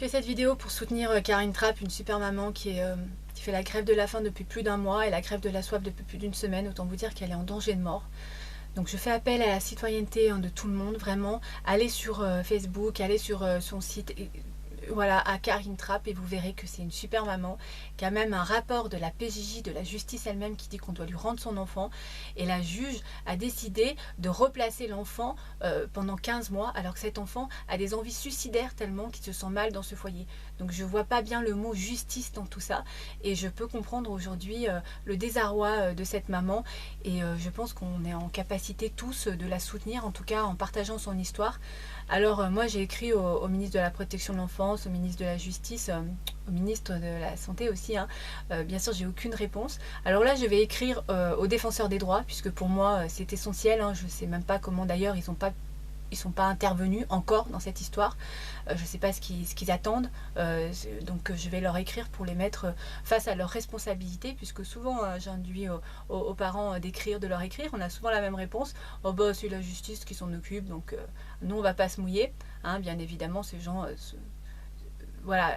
fais cette vidéo pour soutenir Karine Trapp, une super maman qui fait la grève de la faim depuis plus d'un mois et la grève de la soif depuis plus d'une semaine. Autant vous dire qu'elle est en danger de mort. Donc je fais appel à la citoyenneté de tout le monde, vraiment. Allez sur Facebook, allez sur son site, voilà, à Karine Trapp, et vous verrez que c'est une super maman, qui a même un rapport de la PJJ, de la justice elle-même, qui dit qu'on doit lui rendre son enfant. Et la juge a décidé de replacer l'enfant pendant 15 mois, alors que cet enfant a des envies suicidaires tellement qu'il se sent mal dans ce foyer. Donc je vois pas bien le mot justice dans tout ça, et je peux comprendre aujourd'hui le désarroi de cette maman, et je pense qu'on est en capacité tous de la soutenir, en tout cas en partageant son histoire. Alors moi j'ai écrit au ministre de la Protection de l'Enfance, au ministre de la Justice, au ministre de la Santé aussi, hein. Bien sûr j'ai aucune réponse. Alors là je vais écrire aux défenseurs des droits, puisque pour moi c'est essentiel, hein. Je sais même pas comment d'ailleurs ils sont pas intervenus encore dans cette histoire. Je ne sais pas ce qu'ils attendent, donc je vais leur écrire pour les mettre face à leurs responsabilités, puisque souvent j'induis aux parents d'écrire, de leur écrire. On a souvent la même réponse: oh bah c'est la justice qui s'en occupe, donc nous on va pas se mouiller, hein. Bien évidemment ces gens voilà,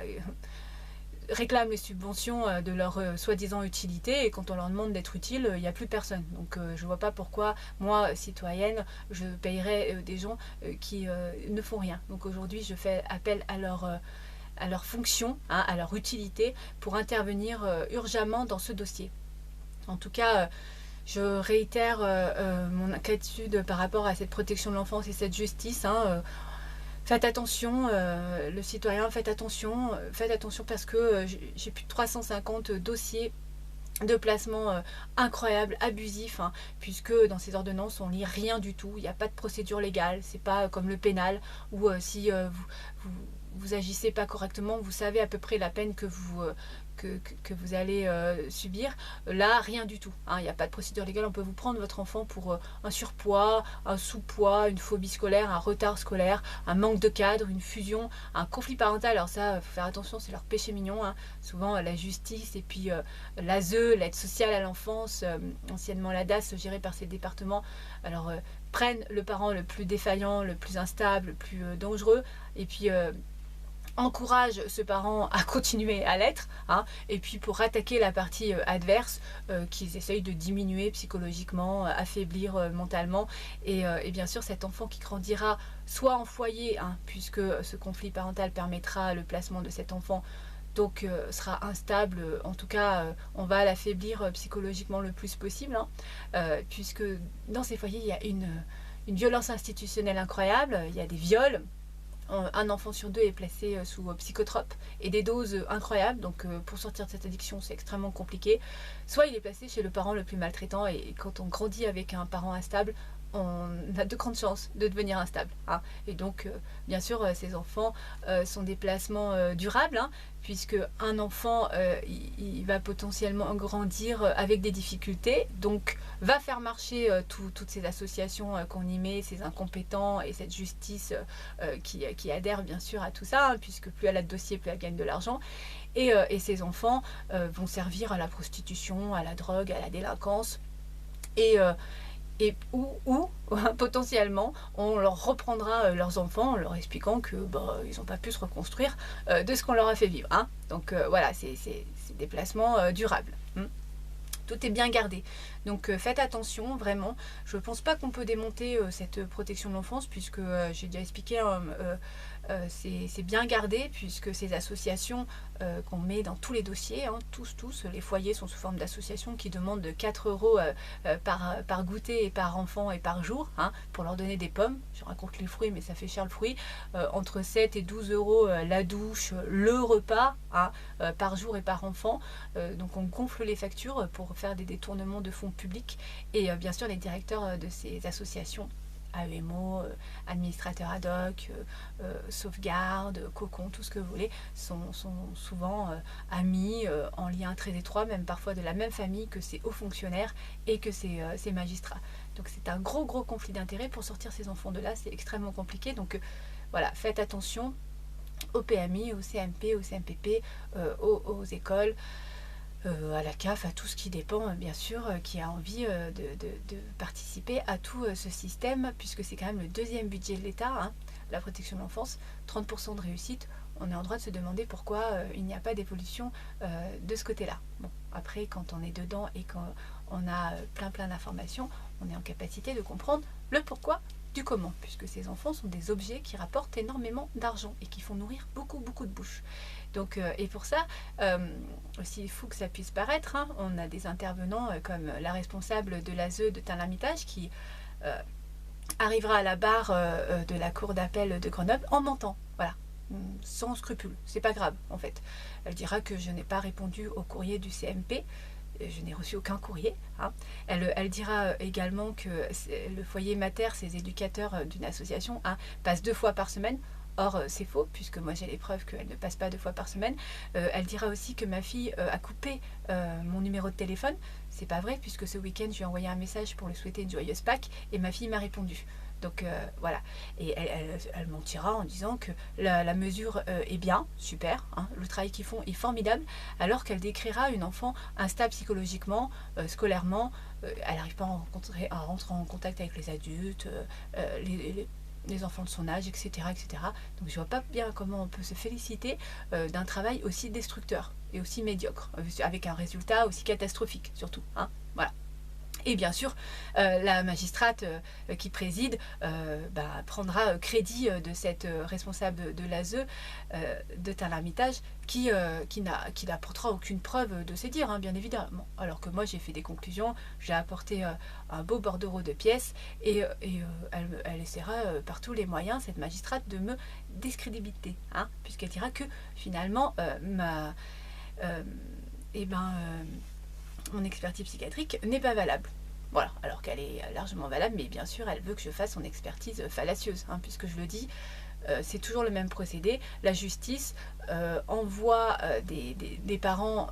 réclament les subventions de leur soi-disant utilité, et quand on leur demande d'être utile, il n'y a plus personne. Donc je vois pas pourquoi moi, citoyenne, je payerais des gens qui ne font rien. Donc aujourd'hui je fais appel à leur fonction, hein, à leur utilité, pour intervenir urgemment dans ce dossier. En tout cas, je réitère mon inquiétude par rapport à cette protection de l'enfance et cette justice, hein. Faites attention, le citoyen, faites attention parce que j'ai plus de 350 dossiers de placement incroyables, abusifs, hein, puisque dans ces ordonnances on lit rien du tout, il n'y a pas de procédure légale, c'est pas comme le pénal où si vous agissez pas correctement, vous savez à peu près la peine que vous allez subir. Là, rien du tout, hein. Il n'y a pas de procédure légale. On peut vous prendre votre enfant pour un surpoids, un sous-poids, une phobie scolaire, un retard scolaire, un manque de cadre, une fusion, un conflit parental. Alors ça, faut faire attention, c'est leur péché mignon, hein. Souvent la justice et puis l'ASE, l'aide sociale à l'enfance, anciennement l'ADAS, gérée par ces départements, alors prennent le parent le plus défaillant, le plus instable, le plus dangereux, et puis encourage ce parent à continuer à l'être, hein, et puis pour attaquer la partie adverse, qu'ils essayent de diminuer psychologiquement, affaiblir mentalement, et bien sûr cet enfant qui grandira soit en foyer, hein, puisque ce conflit parental permettra le placement de cet enfant, donc sera instable, en tout cas on va l'affaiblir psychologiquement le plus possible, hein, puisque dans ces foyers il y a une violence institutionnelle incroyable, il y a des viols. Un enfant sur deux est placé sous psychotrope et des doses incroyables, donc pour sortir de cette addiction c'est extrêmement compliqué. Soit il est placé chez le parent le plus maltraitant, et quand on grandit avec un parent instable, on a de grandes chances de devenir instable, hein. Et donc bien sûr ces enfants sont des placements durables, hein, puisque un enfant il va potentiellement grandir avec des difficultés, donc va faire marcher toutes ces associations qu'on y met, ces incompétents et cette justice qui adhère bien sûr à tout ça, hein, puisque plus elle a de dossiers, plus elle gagne de l'argent, et ces enfants vont servir à la prostitution, à la drogue, à la délinquance, et ou potentiellement on leur reprendra leurs enfants en leur expliquant que ils n'ont pas pu se reconstruire de ce qu'on leur a fait vivre, hein. Donc voilà, c'est des placements durables, hein. Tout est bien gardé, donc faites attention vraiment. Je ne pense pas qu'on peut démonter cette protection de l'enfance, puisque j'ai déjà expliqué, hein, c'est bien gardé, puisque ces associations qu'on met dans tous les dossiers, hein, tous les foyers sont sous forme d'associations qui demandent 4 € par goûter et par enfant et par jour, hein, pour leur donner des pommes. Je raconte les fruits, mais ça fait cher le fruit. Entre 7 et 12 € la douche, le repas, hein, par jour et par enfant. Donc on gonfle les factures pour faire des détournements de fonds publics, et bien sûr les directeurs de ces associations, AEMO, administrateurs ad hoc, sauvegarde, cocon, tout ce que vous voulez, sont souvent amis, en lien très étroit, même parfois de la même famille que ces hauts fonctionnaires et que ces magistrats. Donc c'est un gros conflit d'intérêts. Pour sortir ces enfants de là, c'est extrêmement compliqué. Donc voilà, faites attention au PMI, au CMP, au CMPP, aux écoles, à la CAF, à tout ce qui dépend, bien sûr, qui a envie de participer à tout ce système, puisque c'est quand même le deuxième budget de l'État, hein. la protection de l'enfance, 30% de réussite, on est en droit de se demander pourquoi il n'y a pas d'évolution de ce côté-là. Bon, après, quand on est dedans et qu'on a plein d'informations, on est en capacité de comprendre le pourquoi du comment, puisque ces enfants sont des objets qui rapportent énormément d'argent et qui font nourrir beaucoup de bouches. Donc, et pour ça, aussi fou que ça puisse paraître, hein, on a des intervenants comme la responsable de l'ASE de Tain-l'Hermitage qui arrivera à la barre de la cour d'appel de Grenoble en mentant, voilà, sans scrupule. C'est pas grave en fait. Elle dira que je n'ai pas répondu au courrier du CMP. Je n'ai reçu aucun courrier. Hein. Elle dira également que le foyer mater, ces éducateurs d'une association, hein, passent 2 fois par semaine. Or, c'est faux, puisque moi j'ai les preuves qu'elle ne passe pas 2 fois par semaine. Elle dira aussi que ma fille a coupé mon numéro de téléphone. C'est pas vrai, puisque ce week-end, je lui ai envoyé un message pour lui souhaiter une joyeuse Pâques, et ma fille m'a répondu. Donc voilà, et elle mentira en disant que la mesure est bien, super, hein, le travail qu'ils font est formidable, alors qu'elle décrira une enfant instable psychologiquement, scolairement, elle n'arrive pas à rentrer en contact avec les adultes, les enfants de son âge, etc., etc. Donc je vois pas bien comment on peut se féliciter d'un travail aussi destructeur et aussi médiocre, avec un résultat aussi catastrophique surtout, hein, voilà. Et bien sûr, la magistrate qui préside prendra crédit de cette responsable de l'ASE de Tain-l'Hermitage qui n'apportera aucune preuve de ses dires, hein, bien évidemment. Alors que moi, j'ai fait des conclusions, j'ai apporté un beau bordereau de pièces et elle essaiera par tous les moyens, cette magistrate, de me discréditer, hein, puisqu'elle dira que finalement, mon expertise psychiatrique n'est pas valable. Voilà, alors qu'elle est largement valable, mais bien sûr, elle veut que je fasse son expertise fallacieuse, hein, puisque je le dis, c'est toujours le même procédé. La justice envoie des parents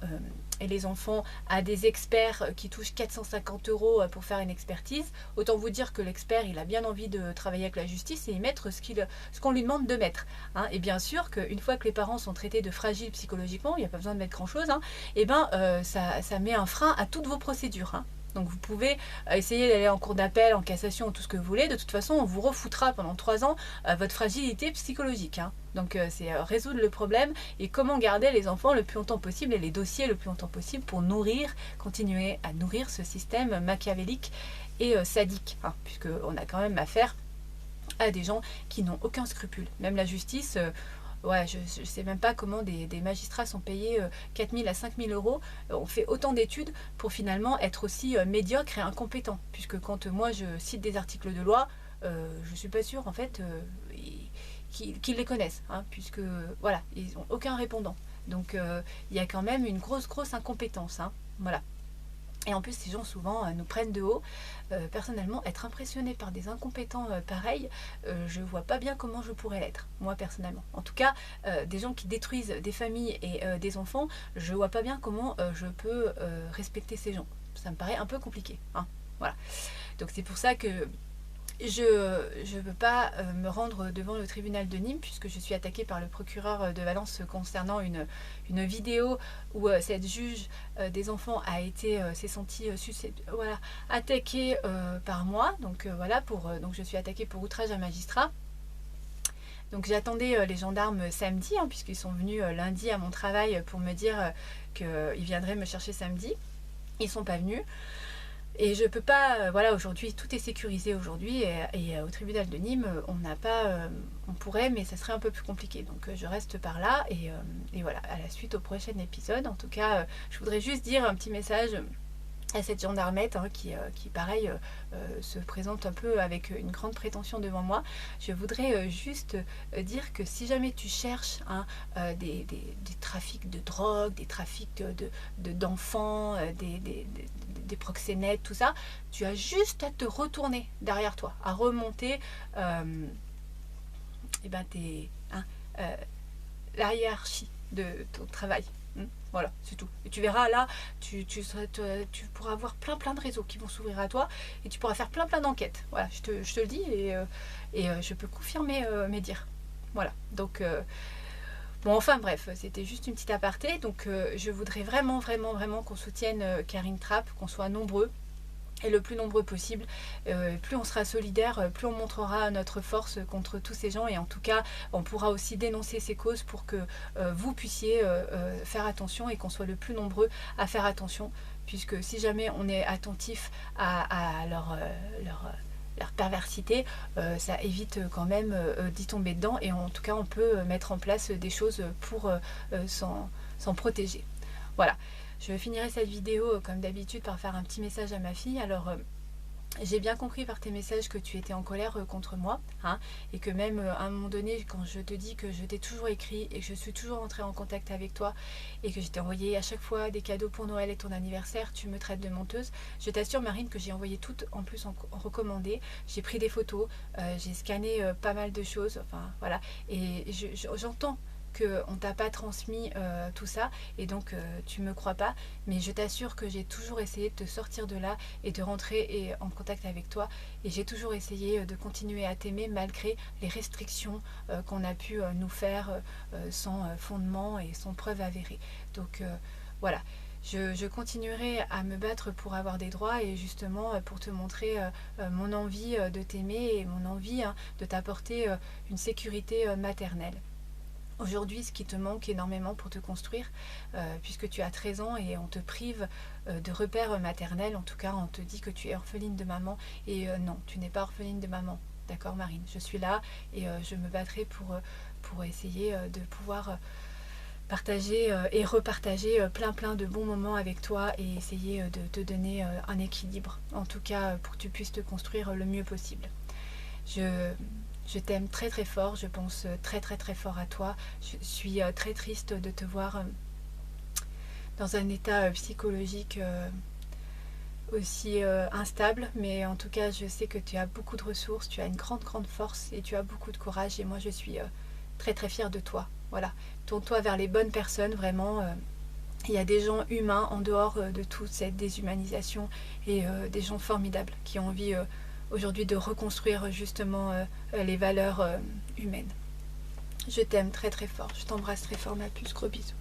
et les enfants à des experts qui touchent 450 € pour faire une expertise. Autant vous dire que l'expert, il a bien envie de travailler avec la justice et y mettre ce qu'on lui demande de mettre. Hein. Et bien sûr qu'une fois que les parents sont traités de fragiles psychologiquement, il n'y a pas besoin de mettre grand-chose, hein, et ça met un frein à toutes vos procédures. Hein. Donc vous pouvez essayer d'aller en cour d'appel, en cassation, tout ce que vous voulez. De toute façon, on vous refoutra pendant 3 ans votre fragilité psychologique. Hein. Donc c'est résoudre le problème et comment garder les enfants le plus longtemps possible et les dossiers le plus longtemps possible pour continuer à nourrir ce système machiavélique et sadique. Hein, puisqu'on a quand même affaire à des gens qui n'ont aucun scrupule. Même la justice... ouais, je ne sais même pas comment des magistrats sont payés 4 000 à 5 000 €. On fait autant d'études pour finalement être aussi médiocre et incompétent. Puisque quand moi je cite des articles de loi, je ne suis pas sûre en fait qu'ils les connaissent. Hein, puisque voilà, ils n'ont aucun répondant. Donc il y a quand même une grosse incompétence. Hein, voilà. Et en plus, ces gens souvent nous prennent de haut. Personnellement, être impressionné par des incompétents pareils, je vois pas bien comment je pourrais l'être, moi personnellement. En tout cas, des gens qui détruisent des familles et des enfants, je vois pas bien comment je peux respecter ces gens. Ça me paraît un peu compliqué. Hein, voilà. Donc c'est pour ça que je ne peux pas me rendre devant le tribunal de Nîmes puisque je suis attaquée par le procureur de Valence concernant une vidéo où cette juge des enfants s'est sentie attaquée par moi. Donc donc je suis attaquée pour outrage à magistrat. Donc j'attendais les gendarmes samedi, hein, puisqu'ils sont venus lundi à mon travail pour me dire qu'ils viendraient me chercher samedi. Ils ne sont pas venus. Et je peux pas, voilà, aujourd'hui, tout est sécurisé aujourd'hui et au tribunal de Nîmes, on pourrait, mais ça serait un peu plus compliqué. Donc je reste par là et voilà, à la suite au prochain épisode. En tout cas, je voudrais juste dire un petit message à cette gendarmette hein, qui pareil, se présente un peu avec une grande prétention devant moi. Je voudrais juste dire que si jamais tu cherches hein, des trafics de drogue, des trafics d'enfants, des proxénètes, tout ça, tu as juste à te retourner derrière toi, à remonter la hiérarchie de ton travail. Voilà, c'est tout. Et tu verras là, tu pourras avoir plein de réseaux qui vont s'ouvrir à toi et tu pourras faire plein d'enquêtes. Voilà, je te le dis et je peux confirmer mes dires. Voilà, donc bon, enfin bref, c'était juste une petite aparté. Donc je voudrais vraiment qu'on soutienne Karine Trapp, qu'on soit nombreux. et le plus nombreux possible. Plus on sera solidaire, plus on montrera notre force contre tous ces gens, et en tout cas on pourra aussi dénoncer ces causes pour que vous puissiez faire attention et qu'on soit le plus nombreux à faire attention, puisque si jamais on est attentif à leur perversité, ça évite quand même d'y tomber dedans, et en tout cas on peut mettre en place des choses pour s'en protéger. Voilà. Je finirai cette vidéo comme d'habitude par faire un petit message à ma fille. Alors j'ai bien compris par tes messages que tu étais en colère contre moi, hein, et que même à un moment donné, quand je te dis que je t'ai toujours écrit et que je suis toujours entrée en contact avec toi et que je t'ai envoyé à chaque fois des cadeaux pour Noël et ton anniversaire, tu me traites de menteuse. Je t'assure, Marine, que j'ai envoyé toutes en plus en recommandé. J'ai pris des photos, j'ai scanné pas mal de choses, enfin voilà, et j'entends qu'on t'a pas transmis tout ça, et donc tu me crois pas, mais je t'assure que j'ai toujours essayé de te sortir de là et de rentrer en contact avec toi, et j'ai toujours essayé de continuer à t'aimer malgré les restrictions qu'on a pu nous faire sans fondement et sans preuve avérée. Donc voilà. Je continuerai à me battre pour avoir des droits, et justement pour te montrer mon envie de t'aimer et mon envie de t'apporter une sécurité maternelle. Aujourd'hui, ce qui te manque énormément pour te construire, puisque tu as 13 ans et on te prive de repères maternels, en tout cas on te dit que tu es orpheline de maman, et non, tu n'es pas orpheline de maman, d'accord Marine? Je suis là et je me battrai pour essayer de pouvoir partager et repartager plein de bons moments avec toi, et essayer de te donner un équilibre, en tout cas pour que tu puisses te construire le mieux possible. Je t'aime très fort, je pense très fort à toi. Je suis très triste de te voir dans un état psychologique aussi instable, mais en tout cas je sais que tu as beaucoup de ressources, tu as une grande force et tu as beaucoup de courage, et moi je suis très fière de toi. Voilà, tourne-toi vers les bonnes personnes, vraiment. Il y a des gens humains en dehors de toute cette déshumanisation, et des gens formidables qui ont envie aujourd'hui de reconstruire justement les valeurs humaines. Je t'aime très fort, je t'embrasse très fort ma puce, gros bisous.